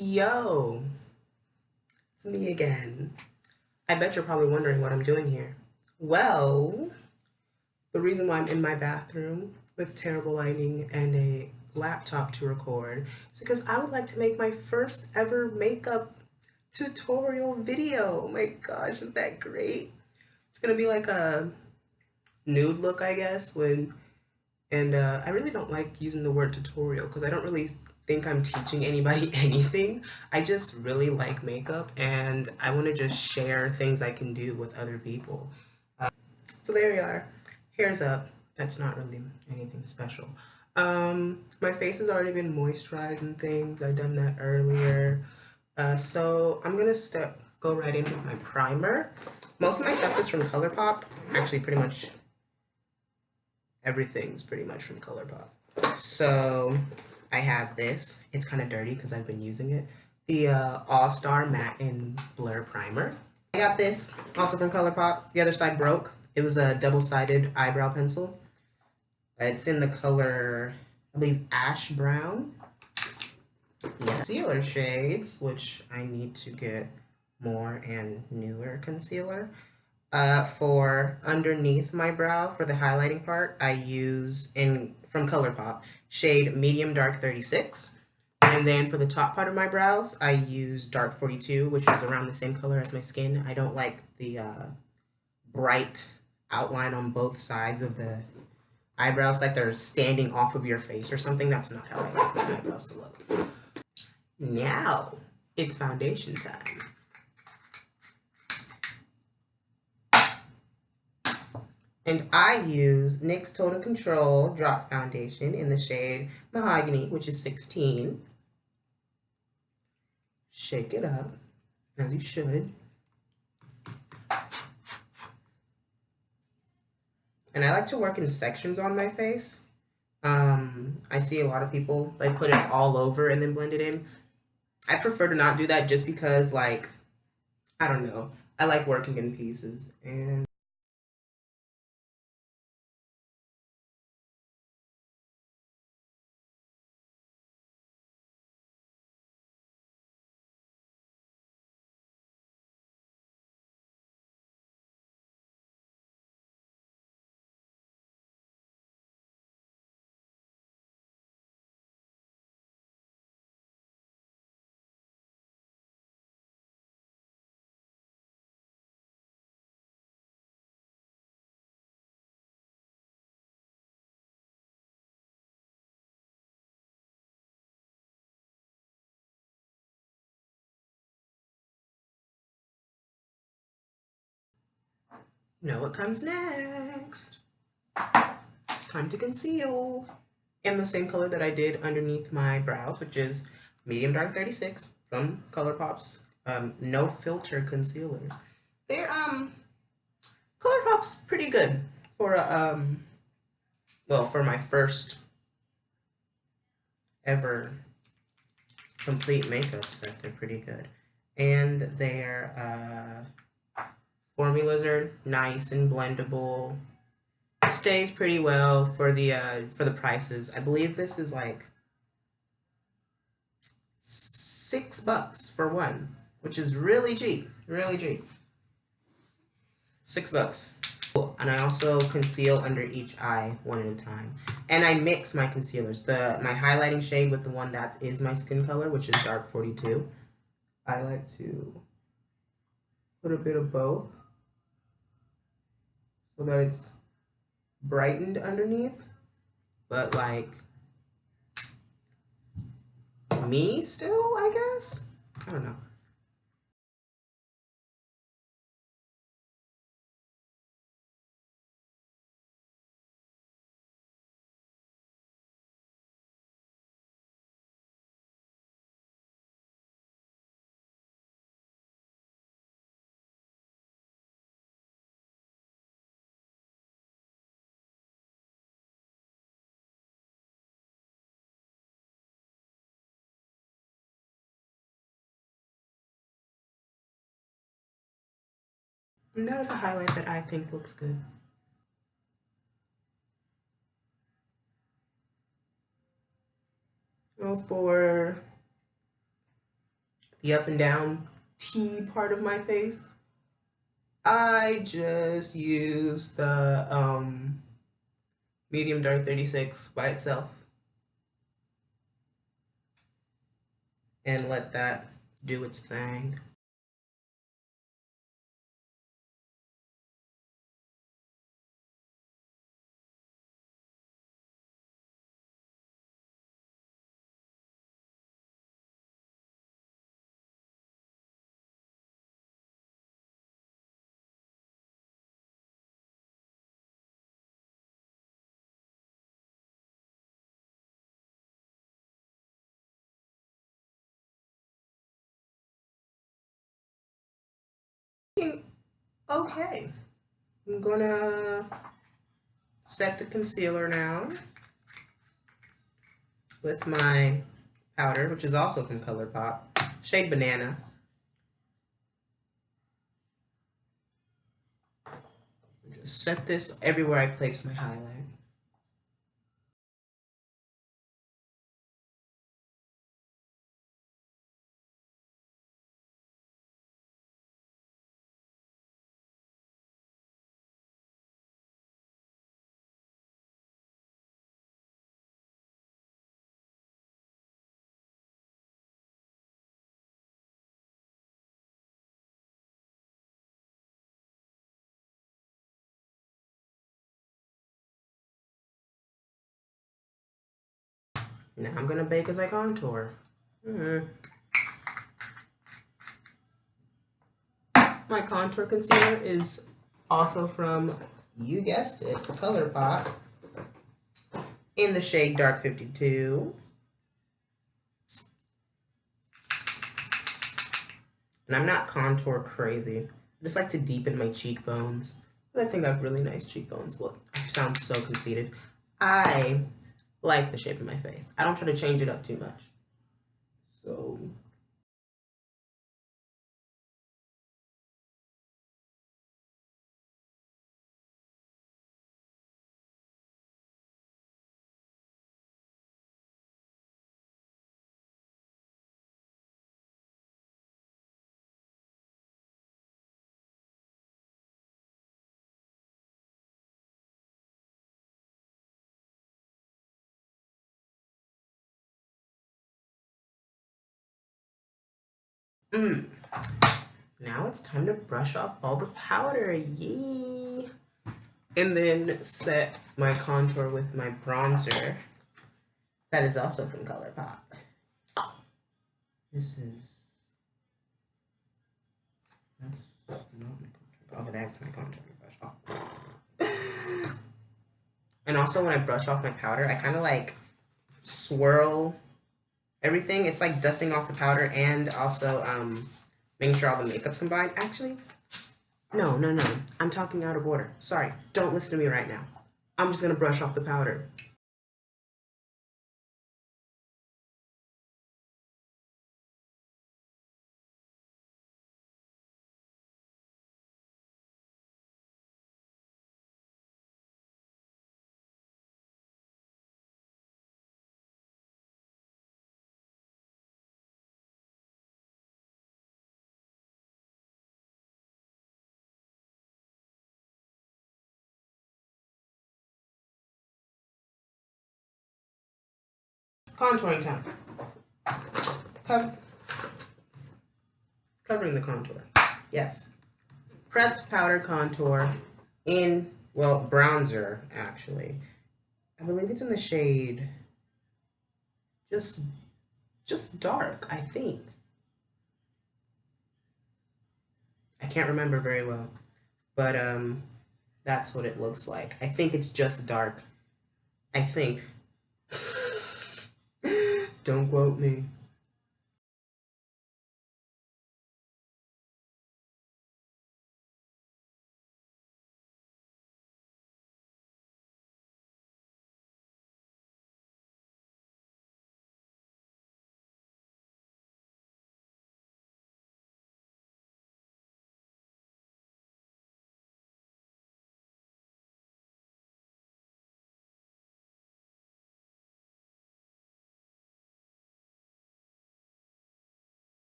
Yo, it's me again. I bet you're probably wondering what I'm doing here. Well, the reason why I'm in my bathroom with terrible lighting and a laptop to record is because I would like to make my first ever makeup tutorial video. Oh my gosh, isn't that great? It's gonna be like a nude look, I guess, and I really don't like using the word tutorial because I don't really think I'm teaching anybody anything. I just really like makeup and I want to just share things I can do with other people. So there you are. Hair's up. That's not really anything special. My face has already been moisturized and things. I've done that earlier. So I'm gonna go right in with my primer. Most of my stuff is from ColourPop. Actually, pretty much everything's pretty much from ColourPop. So I have this. It's kind of dirty because I've been using it. The All-Star Matte and Blur Primer. I got this also from ColourPop. The other side broke. It was a double-sided eyebrow pencil. It's in the color, I believe, ash brown. Yeah. Concealer shades, which I need to get more and newer concealer. For underneath my brow, for the highlighting part, I use from ColourPop shade Medium Dark 36. And then for the top part of my brows, I use Dark 42, which is around the same color as my skin. I don't like the bright outline on both sides of the eyebrows, like they're standing off of your face or something. That's not how I like my eyebrows to look. Now, it's foundation time. And I use NYX Total Control Drop Foundation in the shade Mahogany, which is 16. Shake it up, as you should. And I like to work in sections on my face. I see a lot of people like put it all over and then blend it in. I prefer to not do that just because, like, I don't know. I like working in pieces. And you know what comes next? It's time to conceal in the same color that I did underneath my brows, which is Medium Dark 36 from ColourPop's No Filter Concealers. They're ColourPop's pretty good for well, for my first ever complete makeup set. They're pretty good, and their formulas are nice and blendable. Stays pretty well for the prices. I believe this is like $6 for one, which is really cheap, really cheap. $6. And I also conceal under each eye one at a time. And I mix my concealers. My highlighting shade with the one that is my skin color, which is Dark 42. I like to put a bit of both so that it's brightened underneath, but like me still, I guess. I don't know. And that is a highlight that I think looks good. So for the up and down T part of my face, I just use the medium dark 36 by itself and let that do its thing. Okay, I'm gonna set the concealer now with my powder, which is also from ColourPop, shade Banana. Just set this everywhere I place my highlight. Now I'm gonna bake as I contour. My contour concealer is also from, you guessed it, ColourPop in the shade Dark 52. And I'm not contour crazy. I just like to deepen my cheekbones. I think I have really nice cheekbones. Well, I sound so conceited. I like the shape of my face. I don't try to change it up too much. So now it's time to brush off all the powder. Yee! And then set my contour with my bronzer. That is also from ColourPop. This is... That's not my contour. Okay, that's my contour brush off. And also when I brush off my powder, I kind of like swirl everything. It's like dusting off the powder and also making sure all the makeup's combined. Actually, no. I'm talking out of order. Sorry, don't listen to me right now. I'm just gonna brush off the powder. Contouring time. Covering the contour. Yes. Pressed powder contour in, well, bronzer, actually. I believe it's in the shade just dark, I think. I can't remember very well, but that's what it looks like. I think it's just dark. I think. Don't quote me.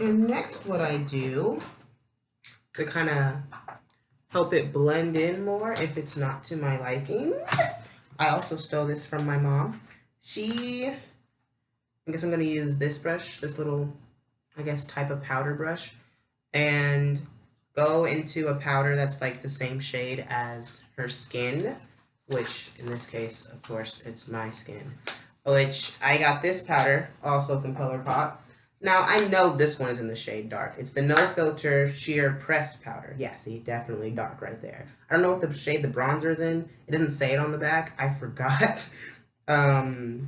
And next what I do to kind of help it blend in more if it's not to my liking, I also stole this from my mom. I guess I'm going to use this brush, this little, I guess, type of powder brush, and go into a powder that's like the same shade as her skin, which in this case, of course, it's my skin, which I got this powder also from ColourPop. Now, I know this one is in the shade dark. It's the No Filter Sheer Pressed Powder. Yeah, see, definitely dark right there. I don't know what the shade the bronzer is in. It doesn't say it on the back. I forgot. Because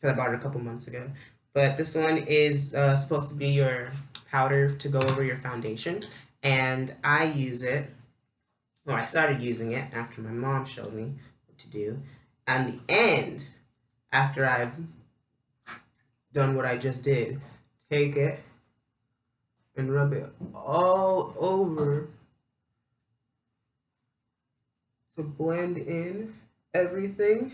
I bought it a couple months ago. But this one is supposed to be your powder to go over your foundation. And I use it, or I started using it after my mom showed me what to do. And the end, after I've done what I just did, take it and rub it all over to blend in everything.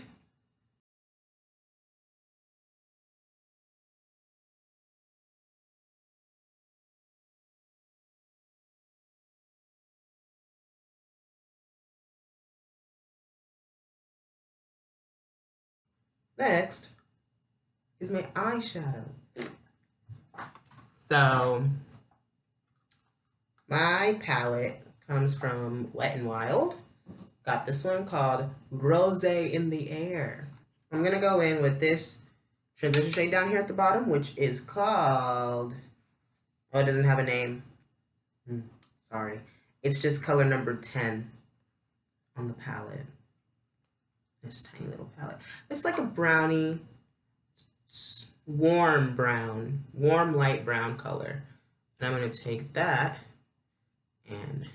Next is my eyeshadow. So my palette comes from Wet n Wild. Got this one called Rose in the Air. I'm gonna go in with this transition shade down here at the bottom, which is called, oh, it doesn't have a name. Sorry. It's just color number 10 on the palette. This tiny little palette. It's like a brownie, warm brown, warm light brown color. And I'm going to take that and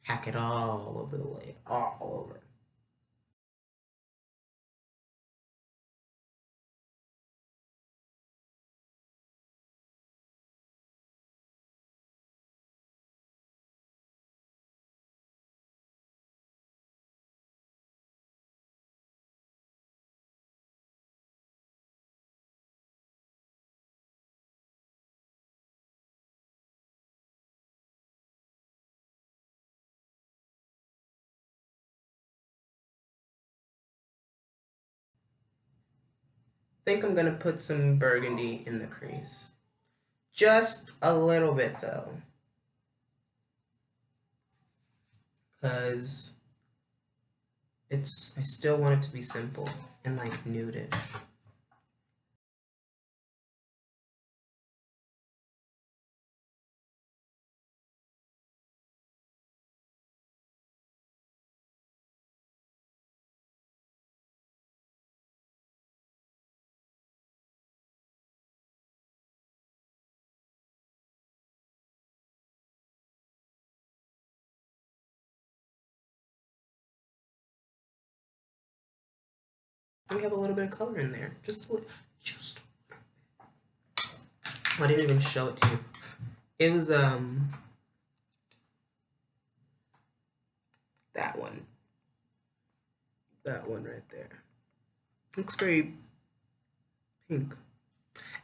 pack it all over the lid, all over. I think I'm going to put some burgundy in the crease. Just a little bit though. Because I still want it to be simple and like nudish. And we have a little bit of color in there. Just a little. I didn't even show it to you. It was that one. That one right there. Looks very pink.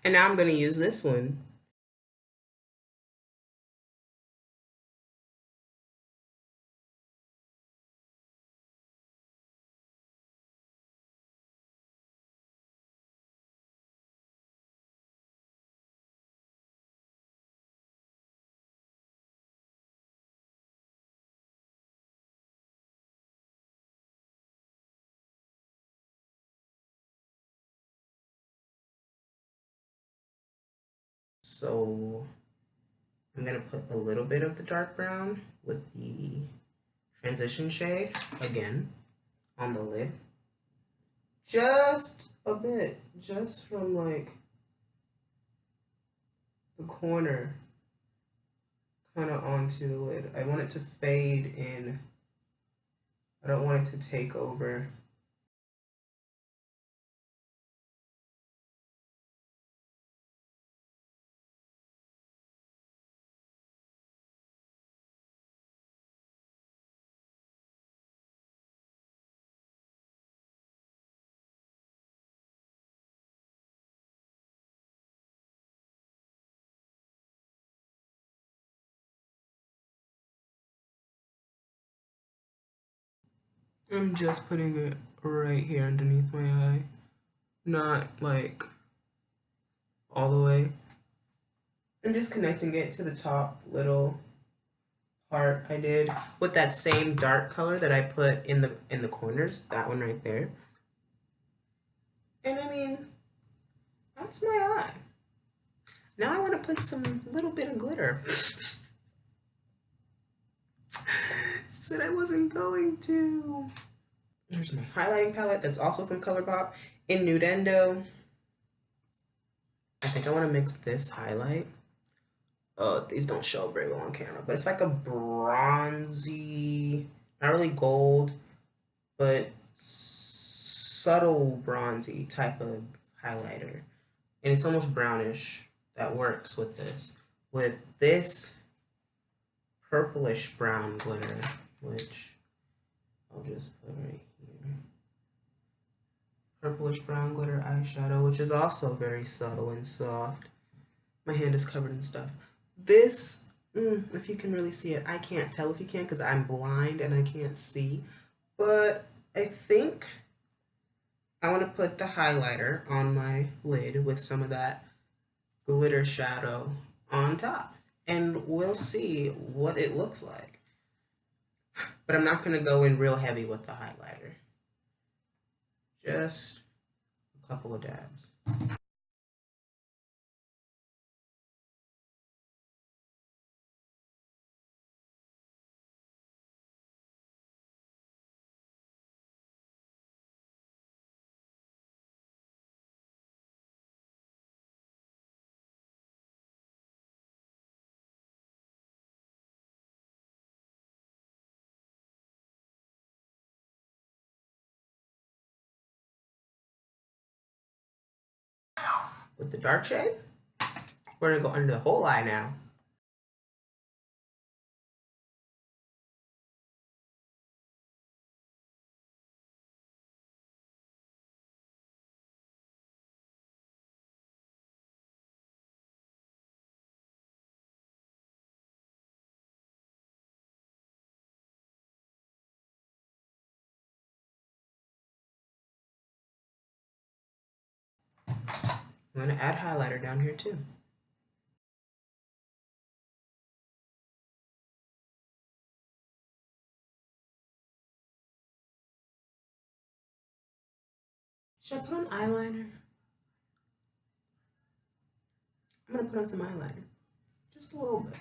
And now I'm going to use this one. So I'm going to put a little bit of the dark brown with the transition shade again on the lid. Just a bit, just from like the corner kind of onto the lid. I want it to fade in. I don't want it to take over. I'm just putting it right here underneath my eye, not like all the way. I'm just connecting it to the top little part I did with that same dark color that I put in the corners, that one right there. And I mean, that's my eye. Now I want to put some little bit of glitter. Said I wasn't going to. Here's my highlighting palette that's also from ColourPop in Nude. I think I want to mix this highlight. These don't show very well on camera, but it's like a bronzy, not really gold, but subtle bronzy type of highlighter. And it's almost brownish that works with this. With this purplish brown glitter, which I'll just put right here. Purplish brown glitter eyeshadow, which is also very subtle and soft. My hand is covered in stuff. This, if you can really see it, I can't tell if you can because I'm blind and I can't see. But I think I want to put the highlighter on my lid with some of that glitter shadow on top. And we'll see what it looks like. But I'm not going to go in real heavy with the highlighter. Just a couple of dabs. With the dark shade, we're going to go under the whole eye now. I'm going to add highlighter down here too. Should I put on eyeliner? I'm going to put on some eyeliner. Just a little bit.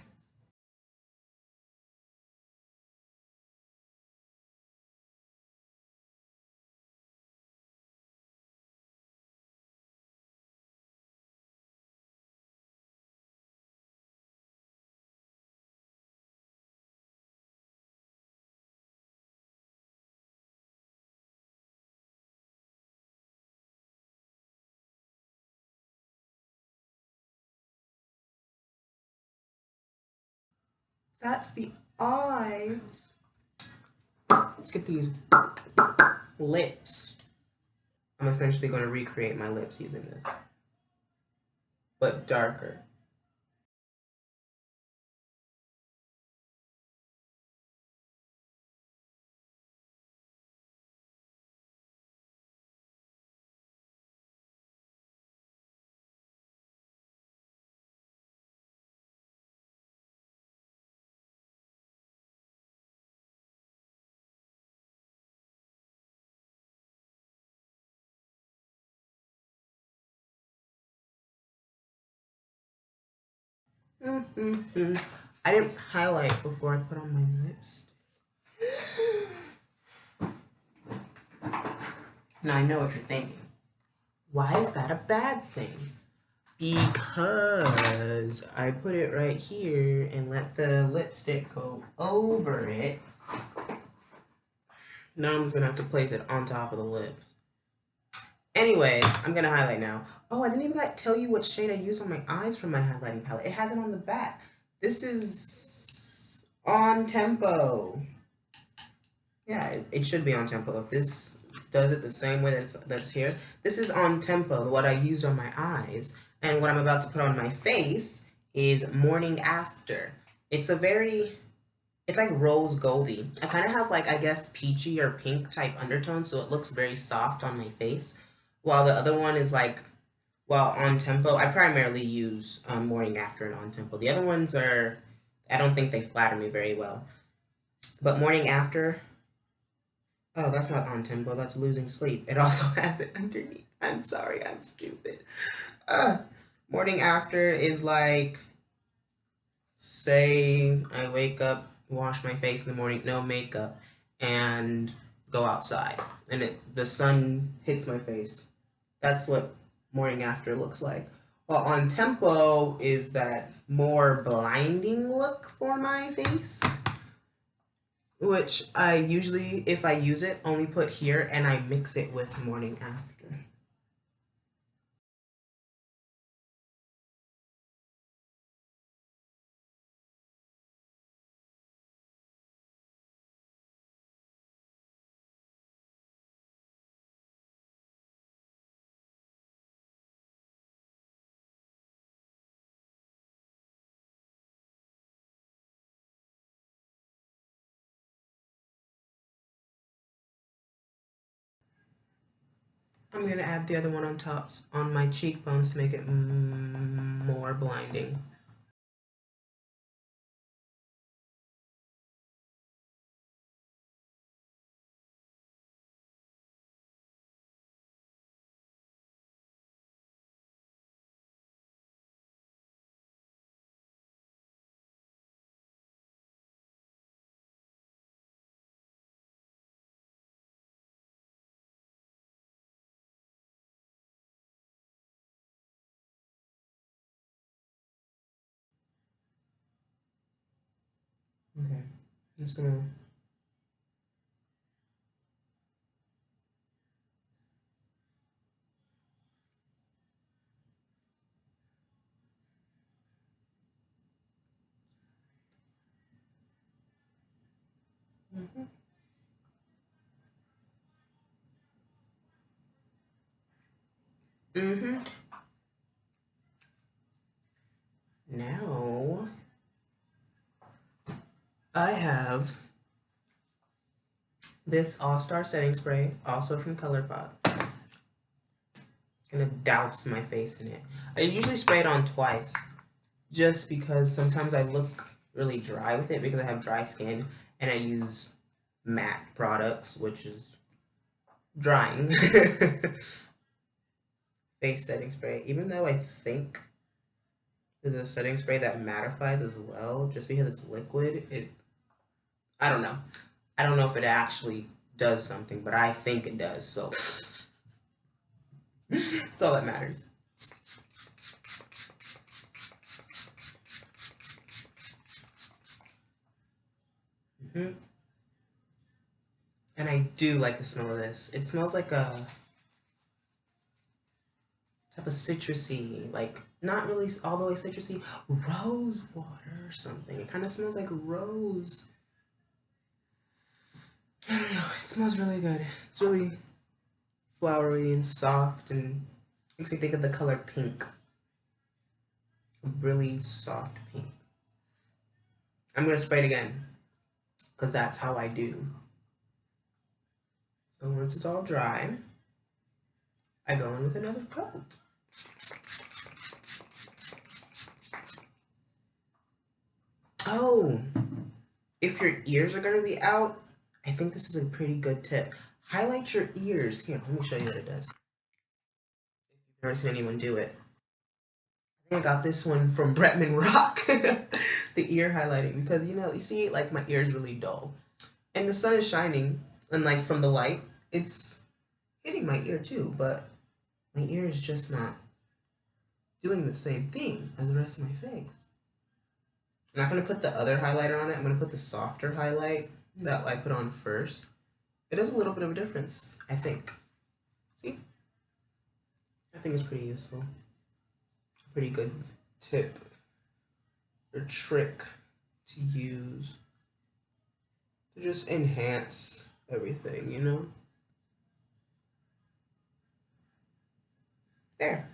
That's the eyes. Let's get these lips. I'm essentially going to recreate my lips using this, but darker. I didn't highlight before I put on my lips. Now I know what you're thinking. Why is that a bad thing? Because I put it right here and let the lipstick go over it. Now I'm just gonna have to place it on top of the lips. Anyways, I'm gonna highlight now. Oh, I didn't even tell you what shade I used on my eyes from my highlighting palette. It has it on the back. This is On Tempo. Yeah, it should be On Tempo. If this does it the same way that's here. This is On Tempo, what I used on my eyes. And what I'm about to put on my face is Morning After. It's a very It's like rose goldy. I kind of have like, I guess, peachy or pink type undertones, so it looks very soft on my face. While the other one is like, well, on tempo. I primarily use morning after and on tempo. The other ones are, I don't think they flatter me very well. But morning after, oh, that's not on tempo. That's losing sleep. It also has it underneath. I'm sorry, I'm stupid. Uh, morning after is like, say I wake up, wash my face in the morning, no makeup, and go outside, and the sun hits my face. That's what morning after looks like. Well, on tempo is that more blinding look for my face, which I usually, if I use it, only put here and I mix it with morning after. I'm gonna add the other one on top on my cheekbones to make it more blinding. Okay, I'm just gonna. Mhm. Mhm. Now I have this All Star setting spray, also from ColourPop. Gonna douse my face in it. I usually spray it on twice, just because sometimes I look really dry with it because I have dry skin and I use matte products, which is drying. Face setting spray, even though I think there's a setting spray that mattifies as well, just because it's liquid, I don't know. I don't know if it actually does something, but I think it does, so that's all that matters. Hmm. And I do like the smell of this. It smells like a type of citrusy, like not really all the way citrusy, rose water or something. It kind of smells like rose. I don't know. It smells really good. It's really flowery and soft and makes me think of the color pink. A really soft pink. I'm gonna spray it again because that's how I do. So once it's all dry, I go in with another coat. Oh, if your ears are gonna be out, I think this is a pretty good tip. Highlight your ears. Here, let me show you what it does. If you've never seen anyone do it. I think I got this one from Bretman Rock, the ear highlighting, because you see, like my ear is really dull, and the sun is shining, and like from the light, it's hitting my ear too, but my ear is just not doing the same thing as the rest of my face. I'm not gonna put the other highlighter on it. I'm gonna put the softer highlight that I put on first. It does a little bit of a difference, I think. See, I think it's pretty useful. Pretty good tip or trick to use to just enhance everything. There,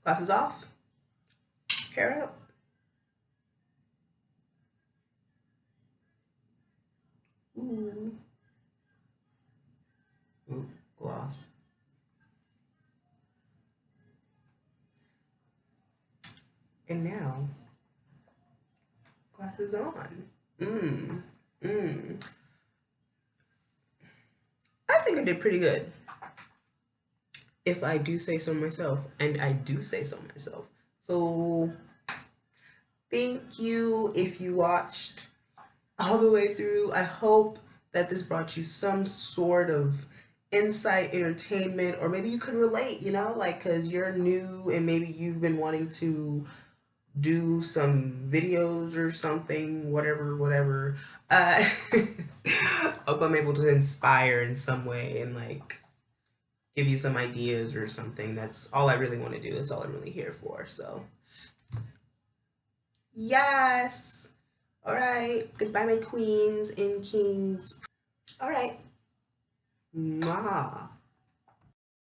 glasses off, hair up. Ooh. Ooh, gloss. And now, glasses on. I think I did pretty good, if I do say so myself, and I do say so myself. So thank you if you watched all the way through. I hope that this brought you some sort of insight, entertainment, or maybe you could relate, you know, like because you're new and maybe you've been wanting to do some videos or something, whatever. Hope I'm able to inspire in some way and like give you some ideas or something. That's all I really want to do. That's all I'm really here for. So, yes. All right. Goodbye, my queens and kings. All right. Mwah.